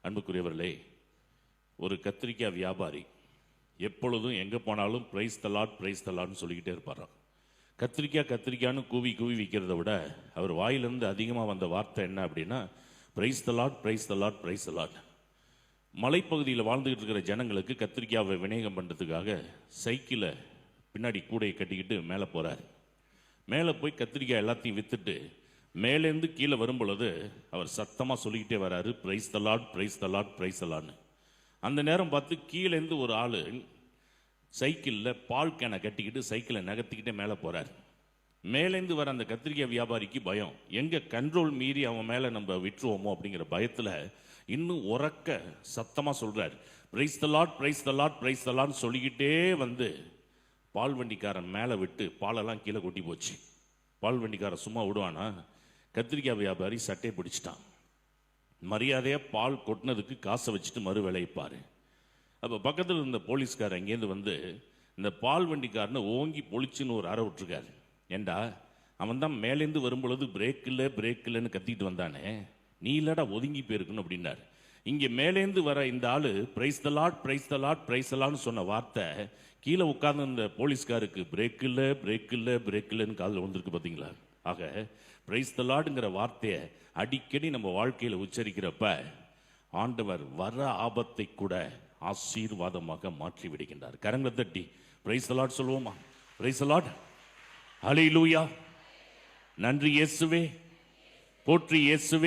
அன்புக்குரியவர்களே, ஒரு கத்திரிக்காய் வியாபாரி எப்பொழுதும் எங்கே போனாலும் பிரைஸ் தலாட் பிரைஸ் தலாட்னு சொல்லிக்கிட்டே இருப்பாராம். கத்திரிக்காய்னு கூவி கூவி விற்கிறத விட அவர் வாயிலிருந்து அதிகமாக வந்த வார்த்தை என்ன அப்படின்னா, பிரைஸ் தலாட் பிரைஸ் தலாட் பிரைஸ் தலாட். மலைப்பகுதியில் வாழ்ந்துகிட்டு இருக்கிற ஜனங்களுக்கு கத்திரிக்காவை விநியோகம் பண்ணுறதுக்காக சைக்கிளை பின்னாடி கூடையை கட்டிக்கிட்டு மேலே போகிறார். மேலே போய் கத்திரிக்காய் எல்லாத்தையும் விற்றுட்டு மேலேருந்து கீழே வரும் பொழுது அவர் சத்தமாக சொல்லிக்கிட்டே வராரு, பிரைஸ் தலாட் பிரைஸ் தலாட் பிரைஸ் தலாட்னு. அந்த நேரம் பார்த்து கீழேருந்து ஒரு ஆள் சைக்கிளில் பால் கேனை கட்டிக்கிட்டு சைக்கிளை நகர்த்திக்கிட்டே மேலே போகிறார். மேலேருந்து வர அந்த கத்திரிக்காய் வியாபாரிக்கு பயம், எங்கே கண்ட்ரோல் மீறி அவன் மேலே நம்ம விட்டுருவோமோ அப்படிங்கிற பயத்தில் இன்னும் உறக்க சத்தமாக சொல்கிறார், பிரைஸ் தலாட் பிரைஸ் தலாட் பிரைஸ் தலாட்னு சொல்லிக்கிட்டே வந்து பால் வண்டிக்காரன் மேலே விட்டு பாலெல்லாம் கீழே கொட்டி போச்சு. பால் வண்டிக்காரன் சும்மா விடுவானா? கத்திரிக்காய் வியாபாரி சட்டையை பிடிச்சிட்டான். மரியாதையாக பால் கொட்டினதுக்கு காசை வச்சுட்டு மறு விளைவிப்பார். அப்போ பக்கத்தில் இருந்த போலீஸ்காரர் அங்கேருந்து வந்து இந்த பால் வண்டிக்காரனை ஓங்கி பொழிச்சுன்னு ஒரு அறை விட்டுருக்காரு. ஏண்டா, அவன் தான் மேலேருந்து வரும்பொழுது பிரேக் இல்லைன்னு கத்திக்கிட்டு வந்தானே, நீ இல்லடா ஒதுங்கி போயிருக்கணும் அப்படின்னாரு. இங்கே மேலேருந்து வர இந்த ஆள் பிரைஸ் தலாட் பிரைஸ் தலாட் பிரைஸ் தலாட்னு சொன்ன வார்த்தை கீழே உட்கார்ந்து இந்த போலீஸ்காருக்கு பிரேக் இல்லைன்னு காதில் வந்திருக்கு பார்த்தீங்களா? ஆக பிரைஸ் தலாட்ங்கிற வார்த்தையை அடிக்கடி நம்ம வாழ்க்கையில் உச்சரிக்கிறப்ப ஆண்டவர் வர ஆபத்தை கூட ஆசீர்வாதமாக மாற்றி விடுகின்றார். கரங்களை தட்டி பிரைஸ் தலாட் சொல்லுவோமா? பிரைஸ் தலாட், ஹல்லேலூயா, நன்றி இயேசுவே, போற்றி இயேசுவே.